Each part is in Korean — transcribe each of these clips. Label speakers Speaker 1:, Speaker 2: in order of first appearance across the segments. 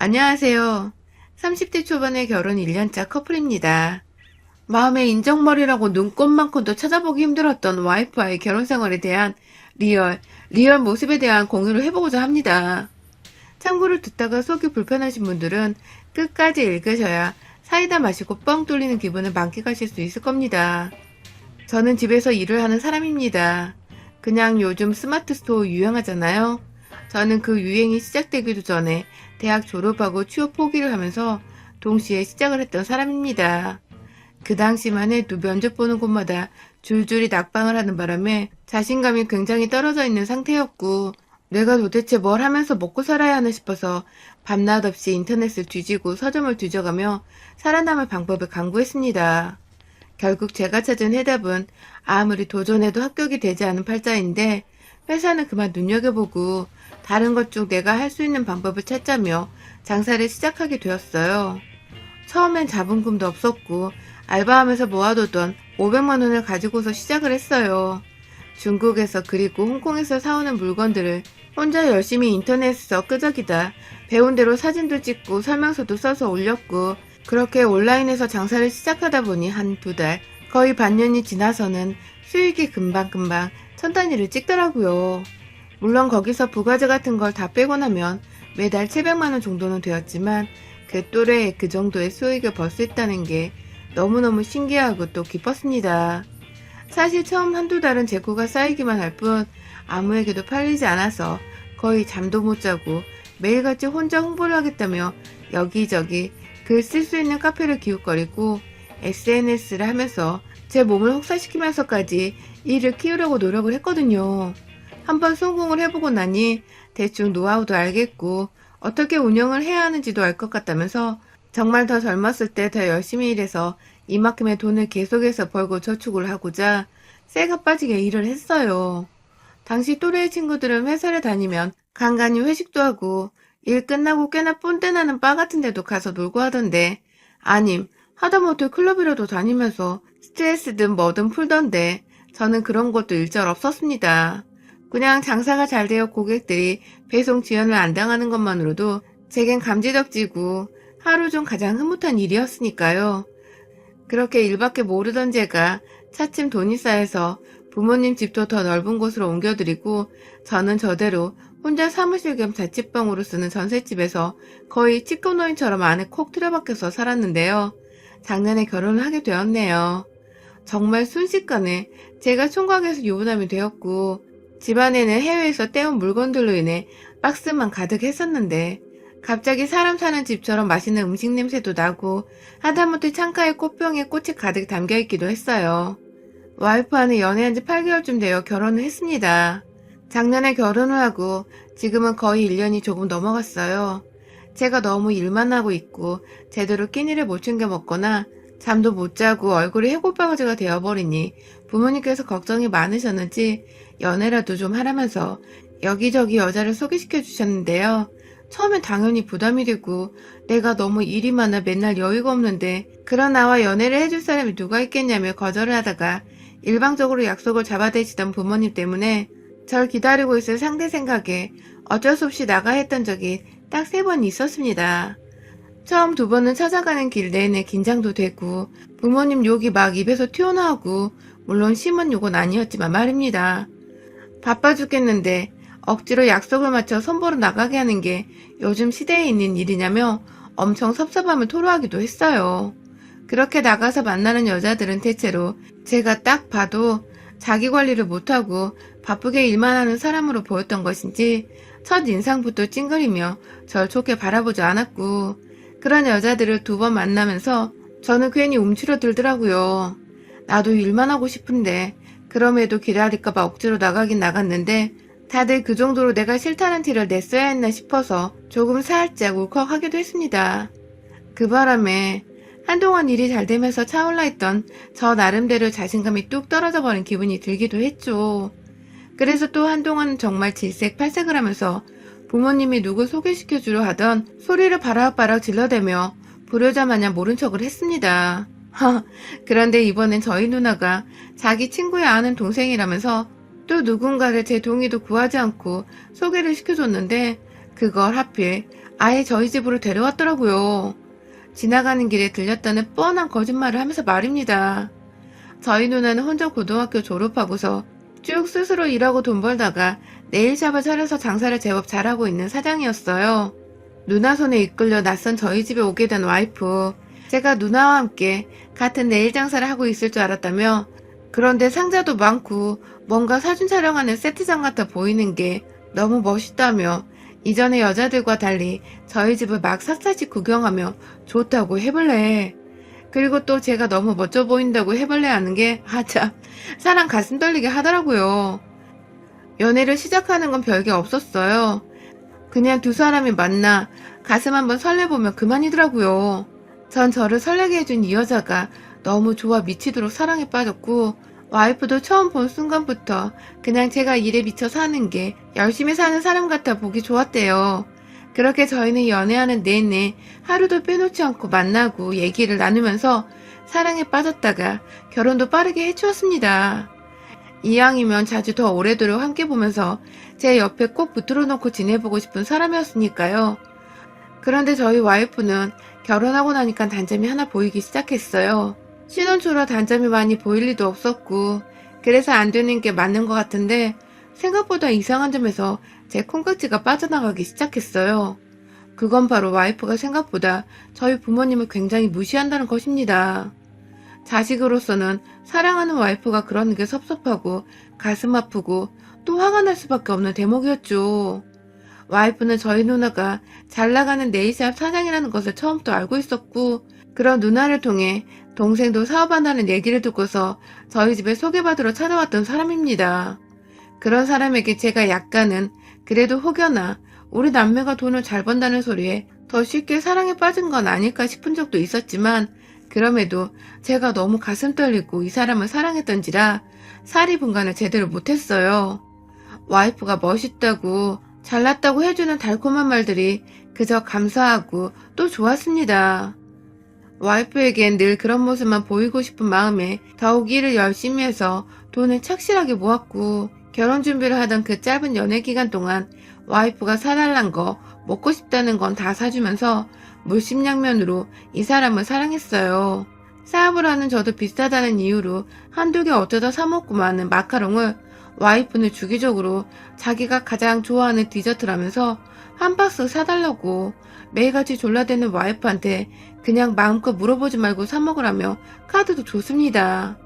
Speaker 1: 안녕하세요. 30대 초반의 결혼 1년차 커플입니다. 마음의 인정머리라고 눈꽃만큼도 찾아보기 힘들었던 와이프와의 결혼 생활에 대한 리얼 모습에 대한 공유를 해보고자 합니다. 참고를 듣다가 속이 불편하신 분들은 끝까지 읽으셔야 사이다 마시고 뻥 뚫리는 기분을 만끽하실 수 있을 겁니다. 저는 집에서 일을 하는 사람입니다. 그냥 요즘 스마트 스토어 유행하잖아요. 저는 그 유행이 시작되기도 전에 대학 졸업하고 취업 포기를 하면서 동시에 시작을 했던 사람입니다. 그 당시만 해도 면접 보는 곳마다 줄줄이 낙방을 하는 바람에 자신감이 굉장히 떨어져 있는 상태였고, 내가 도대체 뭘 하면서 먹고 살아야 하나 싶어서 밤낮 없이 인터넷을 뒤지고 서점을 뒤져가며 살아남을 방법을 강구했습니다. 결국 제가 찾은 해답은 아무리 도전해도 합격이 되지 않은 팔자인데, 회사는 그만 눈여겨보고 다른 것 중 내가 할 수 있는 방법을 찾자며 장사를 시작하게 되었어요. 처음엔 자본금도 없었고 알바하면서 모아두던 500만 원을 가지고서 시작을 했어요. 중국에서 그리고 홍콩에서 사오는 물건들을 혼자 열심히 인터넷에서 끄적이다 배운 대로 사진도 찍고 설명서도 써서 올렸고, 그렇게 온라인에서 장사를 시작하다 보니 한 두 달, 거의 반년이 지나서는 수익이 금방금방 천 단위를 찍더라고요. 물론 거기서 부가세 같은 걸 다 빼고 나면 매달 700만 원 정도는 되었지만, 그 또래에 그 정도의 수익을 벌 수 있다는 게 너무너무 신기하고 또 기뻤습니다. 사실 처음 한두 달은 재고가 쌓이기만 할 뿐 아무에게도 팔리지 않아서 거의 잠도 못 자고 매일같이 혼자 홍보를 하겠다며 여기저기 글 쓸 수 있는 카페를 기웃거리고 SNS를 하면서 제 몸을 혹사시키면서까지 일을 키우려고 노력을 했거든요. 한번 성공을 해보고 나니 대충 노하우도 알겠고 어떻게 운영을 해야 하는지도 알 것 같다면서 정말 더 젊었을 때 더 열심히 일해서 이만큼의 돈을 계속해서 벌고 저축을 하고자 쇠가 빠지게 일을 했어요. 당시 또래의 친구들은 회사를 다니면 간간히 회식도 하고 일 끝나고 꽤나 뽐때 나는 바 같은 데도 가서 놀고 하던데, 아님 하다못해 클럽이라도 다니면서 스트레스든 뭐든 풀던데, 저는 그런 것도 일절 없었습니다. 그냥 장사가 잘 되어 고객들이 배송 지연을 안 당하는 것만으로도 제겐 감지덕지고 하루 중 가장 흐뭇한 일이었으니까요. 그렇게 일밖에 모르던 제가 차츰 돈이 쌓여서 부모님 집도 더 넓은 곳으로 옮겨드리고, 저는 저대로 혼자 사무실 겸 자취방으로 쓰는 전셋집에서 거의 찌꺼노인처럼 안에 콕 틀어박혀서 살았는데요. 작년에 결혼을 하게 되었네요. 정말 순식간에 제가 총각에서 유부남이 되었고, 집안에는 해외에서 떼온 물건들로 인해 박스만 가득했었는데, 갑자기 사람 사는 집처럼 맛있는 음식 냄새도 나고 하다못해 창가에 꽃병에 꽃이 가득 담겨있기도 했어요. 와이프와는 연애한 지 8개월쯤 되어 결혼을 했습니다. 작년에 결혼을 하고 지금은 거의 1년이 조금 넘어갔어요. 제가 너무 일만 하고 있고 제대로 끼니를 못 챙겨 먹거나 잠도 못 자고 얼굴이 해골바가지가 되어버리니 부모님께서 걱정이 많으셨는지 연애라도 좀 하라면서 여기저기 여자를 소개시켜 주셨는데요. 처음엔 당연히 부담이 되고 내가 너무 일이 많아 맨날 여유가 없는데 그런 나와 연애를 해줄 사람이 누가 있겠냐며 거절을 하다가 일방적으로 약속을 잡아대시던 부모님 때문에 절 기다리고 있을 상대 생각에 어쩔 수 없이 나가 했던 적이 딱 3번 있었습니다. 처음 2번은 찾아가는 길 내내 긴장도 되고 부모님 욕이 막 입에서 튀어나오고, 물론 심한 욕은 아니었지만 말입니다. 바빠 죽겠는데 억지로 약속을 맞춰 손보러 나가게 하는 게 요즘 시대에 있는 일이냐며 엄청 섭섭함을 토로하기도 했어요. 그렇게 나가서 만나는 여자들은 대체로 제가 딱 봐도 자기 관리를 못하고 바쁘게 일만 하는 사람으로 보였던 것인지 첫 인상부터 찡그리며 절 좋게 바라보지 않았고, 그런 여자들을 2번 만나면서 저는 괜히 움츠러들더라고요. 나도 일만 하고 싶은데 그럼에도 기다릴까봐 억지로 나가긴 나갔는데 다들 그 정도로 내가 싫다는 티를 냈어야 했나 싶어서 조금 살짝 울컥하기도 했습니다. 그 바람에 한동안 일이 잘 되면서 차올라 있던 저 나름대로 자신감이 뚝 떨어져 버린 기분이 들기도 했죠. 그래서 또 한동안 정말 질색팔색을 하면서 부모님이 누구 소개시켜주려 하던 소리를 바락바락 질러대며 불효자 마냥 모른 척을 했습니다. 그런데 이번엔 저희 누나가 자기 친구의 아는 동생이라면서 또 누군가를 제 동의도 구하지 않고 소개를 시켜줬는데, 그걸 하필 아예 저희 집으로 데려왔더라고요. 지나가는 길에 들렸다는 뻔한 거짓말을 하면서 말입니다. 저희 누나는 혼자 고등학교 졸업하고서 쭉 스스로 일하고 돈 벌다가 네일샵을 차려서 장사를 제법 잘하고 있는 사장이었어요. 누나 손에 이끌려 낯선 저희 집에 오게 된 와이프. 제가 누나와 함께 같은 네일 장사를 하고 있을 줄 알았다며, 그런데 상자도 많고 뭔가 사진 촬영하는 세트장 같아 보이는 게 너무 멋있다며 이전의 여자들과 달리 저희 집을 막 샅샅이 구경하며 좋다고 해볼래. 그리고 또 제가 너무 멋져 보인다고 해볼래 하는 게 참 사람 가슴 떨리게 하더라고요. 연애를 시작하는 건 별게 없었어요. 그냥 두 사람이 만나 가슴 한번 설레보면 그만이더라고요. 전 저를 설레게 해준 이 여자가 너무 좋아 미치도록 사랑에 빠졌고, 와이프도 처음 본 순간부터 그냥 제가 일에 미쳐 사는 게 열심히 사는 사람 같아 보기 좋았대요. 그렇게 저희는 연애하는 내내 하루도 빼놓지 않고 만나고 얘기를 나누면서 사랑에 빠졌다가 결혼도 빠르게 해치웠습니다. 이왕이면 자주 더 오래도록 함께 보면서 제 옆에 꼭 붙들어 놓고 지내보고 싶은 사람이었으니까요. 그런데 저희 와이프는 결혼하고 나니까 단점이 하나 보이기 시작했어요. 신혼 초라 단점이 많이 보일 리도 없었고, 그래서 안 되는 게 맞는 것 같은데 생각보다 이상한 점에서 제 콩깍지가 빠져나가기 시작했어요. 그건 바로 와이프가 생각보다 저희 부모님을 굉장히 무시한다는 것입니다. 자식으로서는 사랑하는 와이프가 그러는 게 섭섭하고 가슴 아프고 또 화가 날 수밖에 없는 대목이었죠. 와이프는 저희 누나가 잘 나가는 네일샵 사장이라는 것을 처음부터 알고 있었고, 그런 누나를 통해 동생도 사업한다는 얘기를 듣고서 저희 집에 소개받으러 찾아왔던 사람입니다. 그런 사람에게 제가 약간은 그래도 혹여나 우리 남매가 돈을 잘 번다는 소리에 더 쉽게 사랑에 빠진 건 아닐까 싶은 적도 있었지만, 그럼에도 제가 너무 가슴 떨리고 이 사람을 사랑했던지라 사리 분간을 제대로 못했어요. 와이프가 멋있다고 잘났다고 해주는 달콤한 말들이 그저 감사하고 또 좋았습니다. 와이프에겐 늘 그런 모습만 보이고 싶은 마음에 더욱 일을 열심히 해서 돈을 착실하게 모았고, 결혼 준비를 하던 그 짧은 연애 기간 동안 와이프가 사달란 거, 먹고 싶다는 건 다 사주면서 물심양면으로 이 사람을 사랑했어요. 사업을 하는 저도 비싸다는 이유로 한두 개 어쩌다 사먹고 마는 마카롱을 와이프는 주기적으로 자기가 가장 좋아하는 디저트라면서 한 박스 사달라고 매일같이 졸라대는 와이프한테 그냥 마음껏 물어보지 말고 사먹으라며 카드도 줬습니다.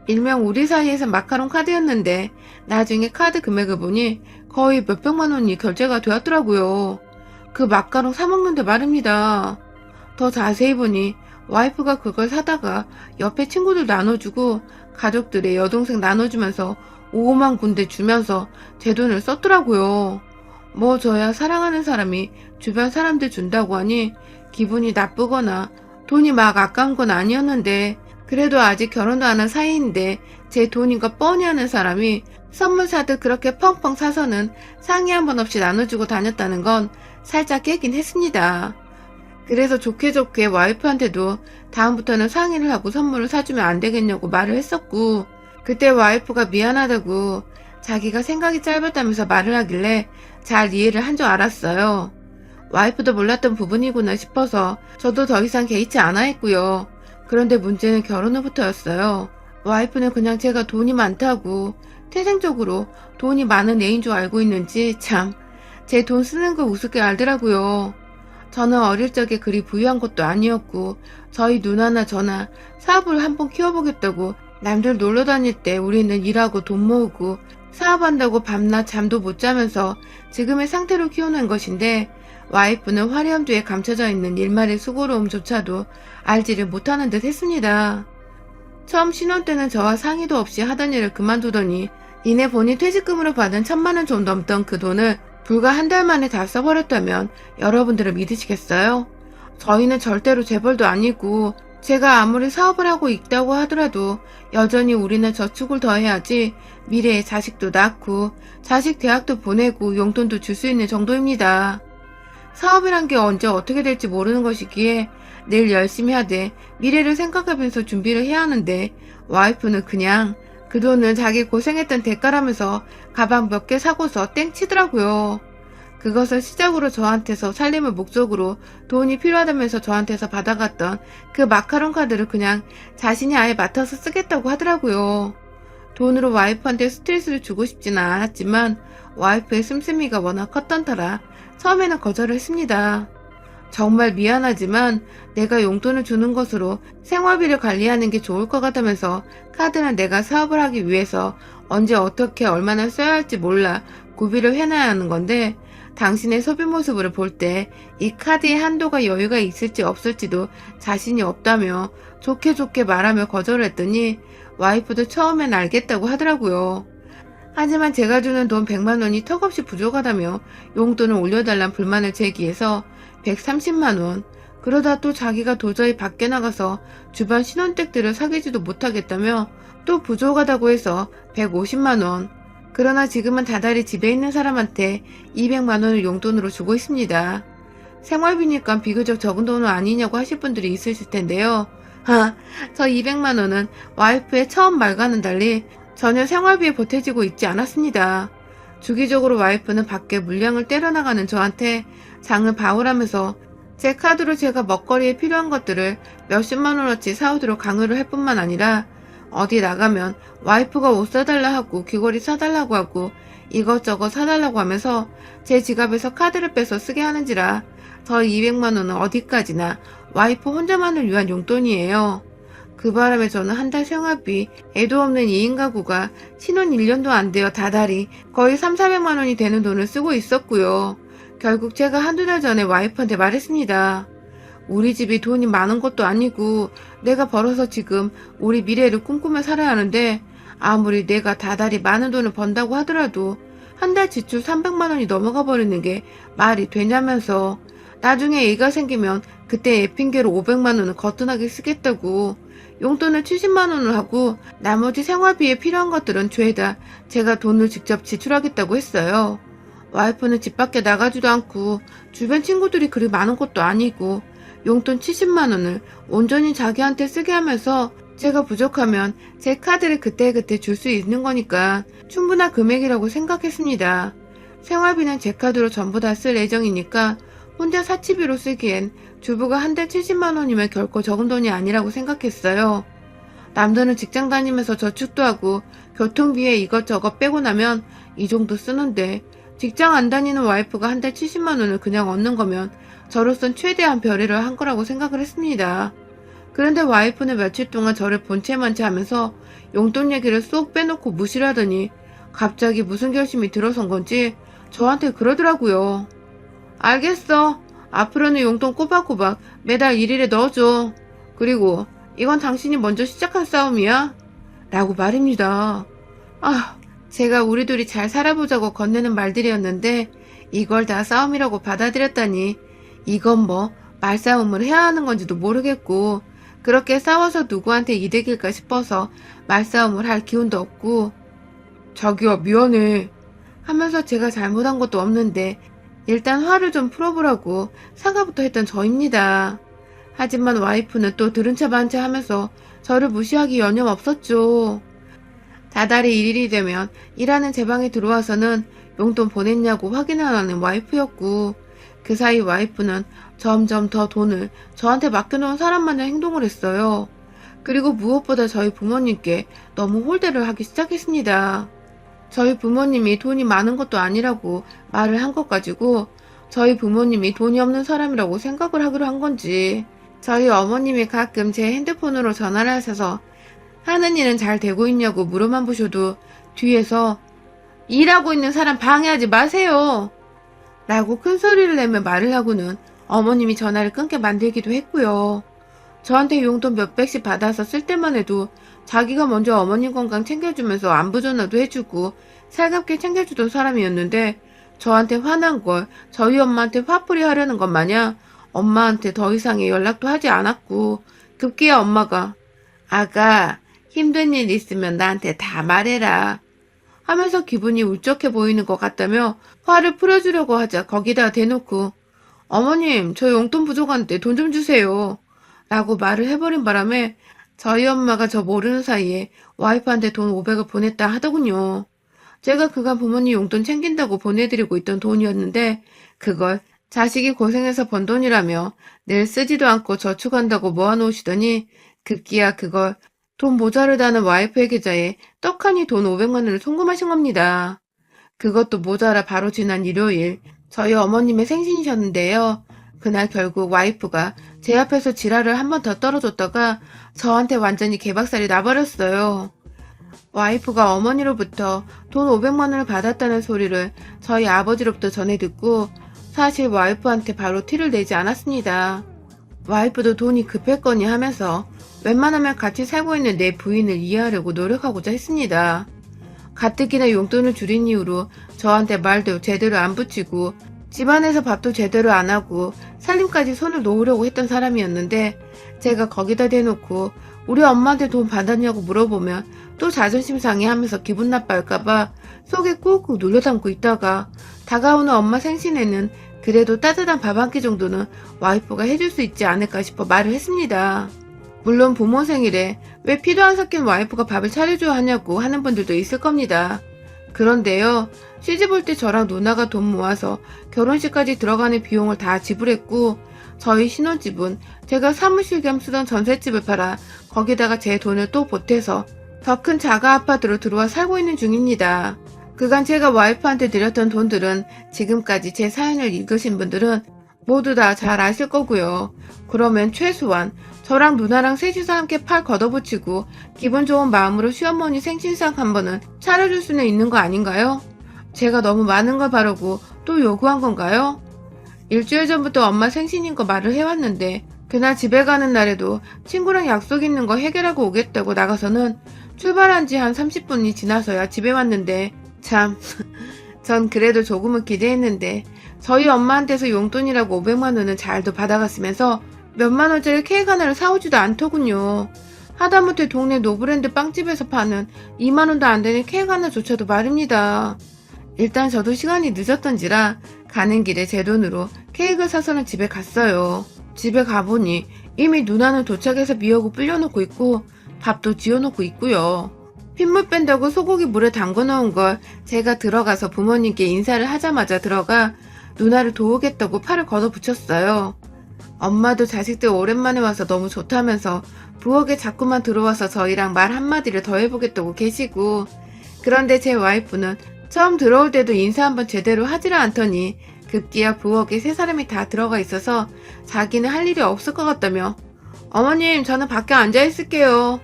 Speaker 1: 일명 우리 사이에서 마카롱 카드였는데 나중에 카드 금액을 보니 거의 몇백만 원이 결제가 되었더라고요. 그 마카롱 사먹는데 말입니다. 더 자세히 보니 와이프가 그걸 사다가 옆에 친구들 나눠주고 가족들의 여동생 나눠주면서 5만 군데 주면서 제 돈을 썼더라고요. 뭐 저야 사랑하는 사람이 주변 사람들 준다고 하니 기분이 나쁘거나 돈이 막 아까운 건 아니었는데, 그래도 아직 결혼도 안 한 사이인데 제 돈인 거 뻔히 아는 사람이 선물 사듯 그렇게 펑펑 사서는 상의 한 번 없이 나눠주고 다녔다는 건 살짝 깨긴 했습니다. 그래서 좋게 좋게 와이프한테도 다음부터는 상의를 하고 선물을 사주면 안 되겠냐고 말을 했었고, 그때 와이프가 미안하다고 자기가 생각이 짧았다면서 말을 하길래 잘 이해를 한 줄 알았어요. 와이프도 몰랐던 부분이구나 싶어서 저도 더 이상 개의치 않아 했고요. 그런데 문제는 결혼 후부터였어요. 와이프는 그냥 제가 돈이 많다고 태생적으로 돈이 많은 애인 줄 알고 있는지 참 제 돈 쓰는 거 우습게 알더라고요. 저는 어릴 적에 그리 부유한 것도 아니었고, 저희 누나나 저나 사업을 한번 키워보겠다고 남들 놀러 다닐 때 우리는 일하고 돈 모으고 사업한다고 밤낮 잠도 못 자면서 지금의 상태로 키워낸 것인데, 와이프는 화려함 뒤에 감춰져 있는 일말의 수고로움조차도 알지를 못하는 듯 했습니다. 처음 신혼 때는 저와 상의도 없이 하던 일을 그만두더니 이내 본인 퇴직금으로 받은 1,000만 원 좀 넘던 그 돈을 불과 한 달 만에 다 써버렸다면 여러분들은 믿으시겠어요? 저희는 절대로 재벌도 아니고, 제가 아무리 사업을 하고 있다고 하더라도 여전히 우리는 저축을 더 해야지 미래에 자식도 낳고 자식 대학도 보내고 용돈도 줄 수 있는 정도입니다. 사업이란 게 언제 어떻게 될지 모르는 것이기에 늘 열심히 하되 미래를 생각하면서 준비를 해야 하는데, 와이프는 그냥 그 돈은 자기 고생했던 대가라면서 가방 몇 개 사고서 땡치더라고요. 그것을 시작으로 저한테서 살림을 목적으로 돈이 필요하다면서 저한테서 받아갔던 그 마카롱 카드를 그냥 자신이 아예 맡아서 쓰겠다고 하더라고요. 돈으로 와이프한테 스트레스를 주고 싶지는 않았지만 와이프의 씀씀이가 워낙 컸던 터라 처음에는 거절을 했습니다. 정말 미안하지만 내가 용돈을 주는 것으로 생활비를 관리하는 게 좋을 것 같다면서 카드는 내가 사업을 하기 위해서 언제 어떻게 얼마나 써야 할지 몰라 구비를 해놔야 하는 건데 당신의 소비 모습을 볼 때 이 카드의 한도가 여유가 있을지 없을지도 자신이 없다며 좋게 좋게 말하며 거절을 했더니 와이프도 처음엔 알겠다고 하더라고요. 하지만 제가 주는 돈 100만 원이 턱없이 부족하다며 용돈을 올려달란 불만을 제기해서 130만 원, 그러다 또 자기가 도저히 밖에 나가서 주변 신혼댁들을 사귀지도 못하겠다며 또 부족하다고 해서 150만 원, 그러나 지금은 다달이 집에 있는 사람한테 200만 원을 용돈으로 주고 있습니다. 생활비니까 비교적 적은 돈은 아니냐고 하실 분들이 있으실 텐데요. 저 200만 원은 와이프의 처음 말과는 달리 전혀 생활비에 보태지고 있지 않았습니다. 주기적으로 와이프는 밖에 물량을 때려나가는 저한테 장을 봐오라면서 제 카드로 제가 먹거리에 필요한 것들을 몇십만 원어치 사오도록 강요를 할 뿐만 아니라 어디 나가면 와이프가 옷 사달라 하고 귀걸이 사달라고 하고 이것저것 사달라고 하면서 제 지갑에서 카드를 빼서 쓰게 하는지라 저 200만 원은 어디까지나 와이프 혼자만을 위한 용돈이에요. 그 바람에 저는 한 달 생활비, 애도 없는 2인 가구가 신혼 1년도 안 되어 다달이 거의 3,400만 원이 되는 돈을 쓰고 있었고요. 결국 제가 한두 달 전에 와이프한테 말했습니다. 우리 집이 돈이 많은 것도 아니고 내가 벌어서 지금 우리 미래를 꿈꾸며 살아야 하는데 아무리 내가 다달이 많은 돈을 번다고 하더라도 한 달 지출 300만 원이 넘어가 버리는 게 말이 되냐면서 나중에 애가 생기면 그때 애 핑계로 500만 원을 거뜬하게 쓰겠다고 용돈을 70만 원을 하고 나머지 생활비에 필요한 것들은 죄다 제가 돈을 직접 지출하겠다고 했어요. 와이프는 집 밖에 나가지도 않고 주변 친구들이 그리 많은 것도 아니고 용돈 70만 원을 온전히 자기한테 쓰게 하면서 제가 부족하면 제 카드를 그때그때 줄 수 있는 거니까 충분한 금액이라고 생각했습니다. 생활비는 제 카드로 전부 다 쓸 예정이니까 혼자 사치비로 쓰기엔 주부가 한 달 70만 원이면 결코 적은 돈이 아니라고 생각했어요. 남들은 직장 다니면서 저축도 하고 교통비에 이것저것 빼고 나면 이 정도 쓰는데 직장 안 다니는 와이프가 한 달 70만 원을 그냥 얻는 거면 저로선 최대한 별의를 한 거라고 생각을 했습니다. 그런데 와이프는 며칠 동안 저를 본체만체 하면서 용돈 얘기를 쏙 빼놓고 무시를 하더니 갑자기 무슨 결심이 들어선 건지 저한테 그러더라고요. 알겠어. 앞으로는 용돈 꼬박꼬박 매달 1일에 넣어줘. 그리고 이건 당신이 먼저 시작한 싸움이야. 라고 말입니다. 제가 우리 둘이 잘 살아보자고 건네는 말들이었는데 이걸 다 싸움이라고 받아들였다니 이건 뭐 말싸움을 해야 하는 건지도 모르겠고 그렇게 싸워서 누구한테 이득일까 싶어서 말싸움을 할 기운도 없고 자기야 미안해 하면서 제가 잘못한 것도 없는데 일단 화를 좀 풀어보라고 사과부터 했던 저입니다. 하지만 와이프는 또 들은 차 반 차 하면서 저를 무시하기 여념없었죠. 다달이 1일이 되면 일하는 제 방에 들어와서는 용돈 보냈냐고 확인을 하는 와이프였고 그 사이 와이프는 점점 더 돈을 저한테 맡겨놓은 사람마냥 행동을 했어요. 그리고 무엇보다 저희 부모님께 너무 홀대를 하기 시작했습니다. 저희 부모님이 돈이 많은 것도 아니라고 말을 한 것 가지고 저희 부모님이 돈이 없는 사람이라고 생각을 하기로 한 건지 저희 어머님이 가끔 제 핸드폰으로 전화를 하셔서 하는 일은 잘 되고 있냐고 물어만 보셔도 뒤에서 일하고 있는 사람 방해하지 마세요 라고 큰 소리를 내며 말을 하고는 어머님이 전화를 끊게 만들기도 했고요. 저한테 용돈 몇백씩 받아서 쓸 때만 해도 자기가 먼저 어머님 건강 챙겨주면서 안부 전화도 해주고 살갑게 챙겨주던 사람이었는데 저한테 화난 걸 저희 엄마한테 화풀이 하려는 것 마냥 엄마한테 더 이상의 연락도 하지 않았고 급기야 엄마가 아가 힘든 일 있으면 나한테 다 말해라 하면서 기분이 울적해 보이는 것 같다며 화를 풀어주려고 하자 거기다 대놓고 어머님 저 용돈 부족한데 돈 좀 주세요 라고 말을 해버린 바람에 저희 엄마가 저 모르는 사이에 와이프한테 돈 500을 보냈다 하더군요. 제가 그간 부모님 용돈 챙긴다고 보내드리고 있던 돈이었는데 그걸 자식이 고생해서 번 돈이라며 늘 쓰지도 않고 저축한다고 모아놓으시더니 급기야 그걸 돈 모자르다는 와이프의 계좌에 떡하니 돈 500만 원을 송금하신 겁니다. 그것도 모자라 바로 지난 일요일 저희 어머님의 생신이셨는데요. 그날 결국 와이프가 제 앞에서 지랄을 한 번 더 떨어졌다가 저한테 완전히 개박살이 나버렸어요. 와이프가 어머니로부터 돈 500만 원을 받았다는 소리를 저희 아버지로부터 전해 듣고 사실 와이프한테 바로 티를 내지 않았습니다. 와이프도 돈이 급했거니 하면서 웬만하면 같이 살고 있는 내 부인을 이해하려고 노력하고자 했습니다. 가뜩이나 용돈을 줄인 이후로 저한테 말도 제대로 안 붙이고 집안에서 밥도 제대로 안 하고 살림까지 손을 놓으려고 했던 사람이었는데 제가 거기다 대놓고 우리 엄마한테 돈 받았냐고 물어보면 또 자존심 상해하면서 기분 나빠할까봐 속에 꾹꾹 눌러 담고 있다가 다가오는 엄마 생신에는 그래도 따뜻한 밥 한 끼 정도는 와이프가 해줄 수 있지 않을까 싶어 말을 했습니다. 물론 부모 생일에 왜 피도 안 섞인 와이프가 밥을 차려줘야 하냐고 하는 분들도 있을 겁니다. 그런데요, 시집 올 때 저랑 누나가 돈 모아서 결혼식까지 들어가는 비용을 다 지불했고 저희 신혼집은 제가 사무실 겸 쓰던 전셋집을 팔아 거기다가 제 돈을 또 보태서 더 큰 자가 아파트로 들어와 살고 있는 중입니다. 그간 제가 와이프한테 드렸던 돈들은 지금까지 제 사연을 읽으신 분들은 모두 다 잘 아실 거고요. 그러면 최소한 저랑 누나랑 셋이서 함께 팔 걷어붙이고 기분 좋은 마음으로 시어머니 생신상 한 번은 차려줄 수는 있는 거 아닌가요? 제가 너무 많은 걸 바라고 또 요구한 건가요? 일주일 전부터 엄마 생신인 거 말을 해왔는데 그날 집에 가는 날에도 친구랑 약속 있는 거 해결하고 오겠다고 나가서는 출발한 지 한 30분이 지나서야 집에 왔는데 참, 전 그래도 조금은 기대했는데 저희 엄마한테서 용돈이라고 500만 원은 잘도 받아갔으면서 몇만 원짜리 케이크 하나를 사오지도 않더군요. 하다못해 동네 노브랜드 빵집에서 파는 2만 원도 안 되는 케이크 하나조차도 말입니다. 일단 저도 시간이 늦었던지라 가는 길에 제 돈으로 케이크를 사서는 집에 갔어요. 집에 가보니 이미 누나는 도착해서 미역을 불려놓고 있고 밥도 지어놓고 있고요. 핏물 뺀다고 소고기 물에 담궈 놓은 걸 제가 들어가서 부모님께 인사를 하자마자 들어가 누나를 도우겠다고 팔을 걷어붙였어요. 엄마도 자식들 오랜만에 와서 너무 좋다면서 부엌에 자꾸만 들어와서 저희랑 말 한마디를 더 해보겠다고 계시고 그런데 제 와이프는 처음 들어올 때도 인사 한번 제대로 하지를 않더니 급기야 부엌에 세 사람이 다 들어가 있어서 자기는 할 일이 없을 것 같다며 어머님 저는 밖에 앉아 있을게요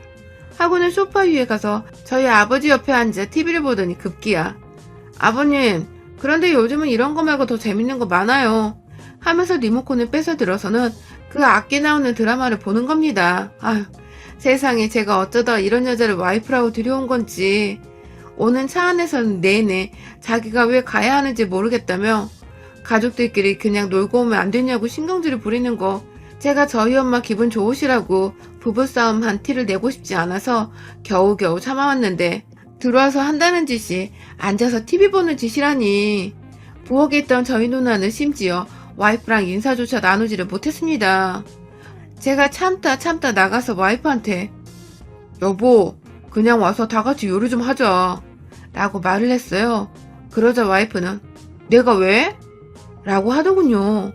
Speaker 1: 하고는 소파 위에 가서 저희 아버지 옆에 앉아 TV를 보더니 급기야 아버님 그런데 요즘은 이런 거 말고 더 재밌는 거 많아요 하면서 리모컨을 뺏어 들어서는 그 악기 나오는 드라마를 보는 겁니다. 아휴 세상에 제가 어쩌다 이런 여자를 와이프라고 들여온 건지 오는 차 안에서는 내내 자기가 왜 가야 하는지 모르겠다며 가족들끼리 그냥 놀고 오면 안 되냐고 신경질을 부리는 거 제가 저희 엄마 기분 좋으시라고 부부싸움 한 티를 내고 싶지 않아서 겨우겨우 참아왔는데 들어와서 한다는 짓이 앉아서 TV 보는 짓이라니 부엌에 있던 저희 누나는 심지어 와이프랑 인사조차 나누지를 못했습니다. 제가 참다 나가서 와이프한테 여보 그냥 와서 다 같이 요리 좀 하자 라고 말을 했어요. 그러자 와이프는 내가 왜? 라고 하더군요.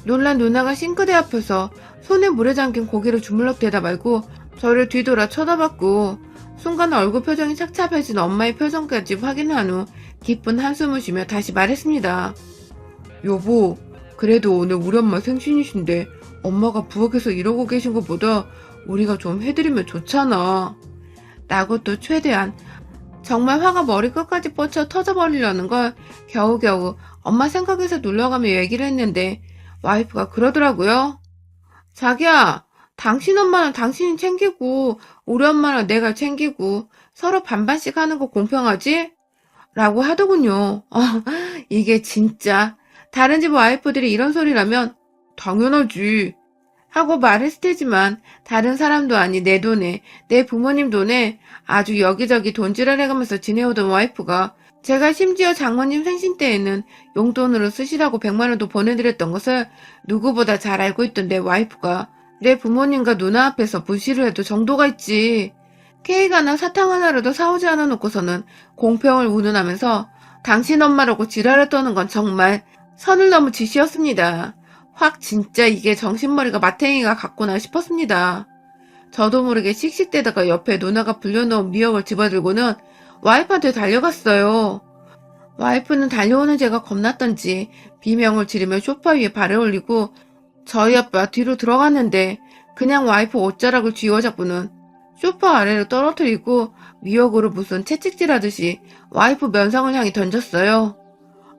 Speaker 1: 놀란 누나가 싱크대 앞에서 손에 물에 잠긴 고기를 주물럭대다 말고 저를 뒤돌아 쳐다봤고 순간 얼굴 표정이 착잡해진 엄마의 표정까지 확인한 후 기쁜 한숨을 쉬며 다시 말했습니다. 여보 그래도 오늘 우리 엄마 생신이신데 엄마가 부엌에서 이러고 계신 것보다 우리가 좀 해드리면 좋잖아. 라고 또 최대한 정말 화가 머리끝까지 뻗쳐 터져버리려는 걸 겨우겨우 엄마 생각에서 눌러가며 얘기를 했는데 와이프가 그러더라고요. 자기야 당신 엄마는 당신이 챙기고 우리 엄마는 내가 챙기고 서로 반반씩 하는 거 공평하지? 라고 하더군요. 이게 진짜 다른 집 와이프들이 이런 소리라면 당연하지 하고 말했을 테지만 다른 사람도 아니 내 돈에 내 부모님 돈에 아주 여기저기 돈지랄해가면서 지내오던 와이프가 제가 심지어 장모님 생신 때에는 용돈으로 쓰시라고 100만 원도 보내드렸던 것을 누구보다 잘 알고 있던 내 와이프가 내 부모님과 누나 앞에서 무시를 해도 정도가 있지. 케이크 하나 사탕 하나라도 사오지 않아 놓고서는 공평을 운운하면서 당신 엄마라고 지랄을 떠는 건 정말 선을 넘은 짓이었습니다. 확 진짜 이게 정신머리가 마탱이가 같구나 싶었습니다. 저도 모르게 씩씩대다가 옆에 누나가 불려놓은 미역을 집어들고는 와이프한테 달려갔어요. 와이프는 달려오는 제가 겁났던지 비명을 지르며 소파 위에 발을 올리고 저희 아빠 뒤로 들어갔는데 그냥 와이프 옷자락을 쥐어잡고는 소파 아래로 떨어뜨리고 미역으로 무슨 채찍질하듯이 와이프 면상을 향해 던졌어요.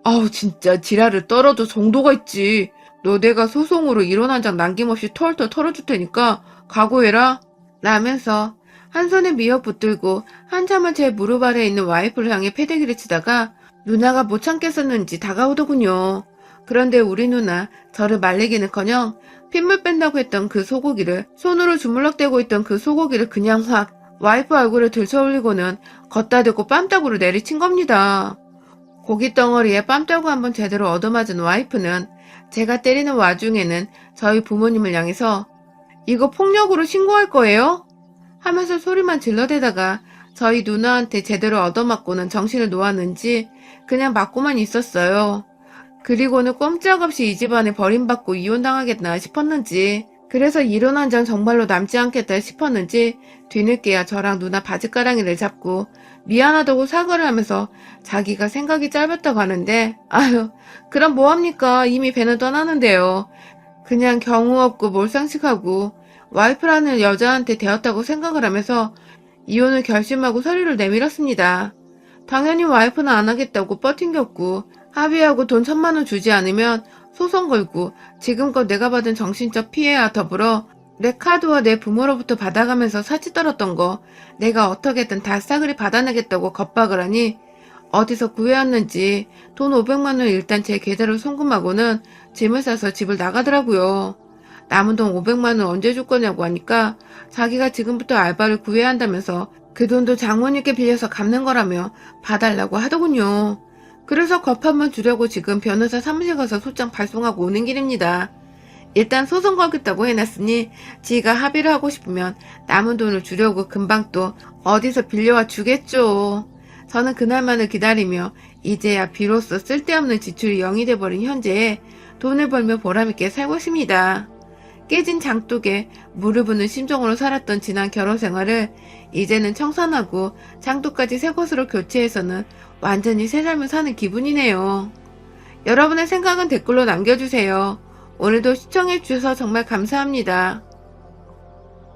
Speaker 1: 아우 진짜 지랄을 떨어도 정도가 있지. 너 내가 소송으로 이론 한 장 남김없이 털털 털어줄 테니까 각오해라. 라면서 한 손에 미역 붙들고 한참을 제 무릎 아래에 있는 와이프를 향해 패대기를 치다가 누나가 못 참겠었는지 다가오더군요. 그런데 우리 누나 저를 말리기는커녕 핏물 뺀다고 했던 그 소고기를 손으로 주물럭대고 있던 그 소고기를 그냥 확 와이프 얼굴에 들쳐올리고는 걷다 대고 뺨따구로 내리친 겁니다. 고기 덩어리에 뺨따구 한번 제대로 얻어맞은 와이프는 제가 때리는 와중에는 저희 부모님을 향해서 이거 폭력으로 신고할 거예요? 하면서 소리만 질러대다가 저희 누나한테 제대로 얻어맞고는 정신을 놓았는지 그냥 맞고만 있었어요. 그리고는 꼼짝없이 이 집안에 버림받고 이혼당하겠나 싶었는지 그래서 이론 한 장 정말로 남지 않겠다 싶었는지 뒤늦게야 저랑 누나 바지가랑이를 잡고 미안하다고 사과를 하면서 자기가 생각이 짧았다고 하는데 아유 그럼 뭐합니까 이미 배는 떠나는데요. 그냥 경우 없고 몰상식하고 와이프라는 여자한테 되었다고 생각을 하면서 이혼을 결심하고 서류를 내밀었습니다. 당연히 와이프는 안 하겠다고 뻗팅겼고 합의하고 돈 1,000만 원 주지 않으면 소송 걸고 지금껏 내가 받은 정신적 피해와 더불어 내 카드와 내 부모로부터 받아가면서 사치 떨었던 거 내가 어떻게든 다 싸그리 받아내겠다고 겁박을 하니 어디서 구해왔는지 돈 500만 원 일단 제 계좌로 송금하고는 짐을 싸서 집을 나가더라고요. 남은 돈 500만 원 언제 줄 거냐고 하니까 자기가 지금부터 알바를 구해야 한다면서 그 돈도 장모님께 빌려서 갚는 거라며 봐달라고 하더군요. 그래서 겁 한번 주려고 지금 변호사 사무실 가서 소장 발송하고 오는 길입니다. 일단 소송 걸겠다고 해놨으니 지가 합의를 하고 싶으면 남은 돈을 주려고 금방 또 어디서 빌려와 주겠죠. 저는 그날만을 기다리며 이제야 비로소 쓸데없는 지출이 0이 돼버린 현재에 돈을 벌며 보람있게 살고 있습니다. 깨진 장독에 물을 부는 심정으로 살았던 지난 결혼 생활을 이제는 청산하고 장독까지 새 것으로 교체해서는 완전히 새 삶을 사는 기분이네요. 여러분의 생각은 댓글로 남겨주세요. 오늘도 시청해주셔서 정말 감사합니다.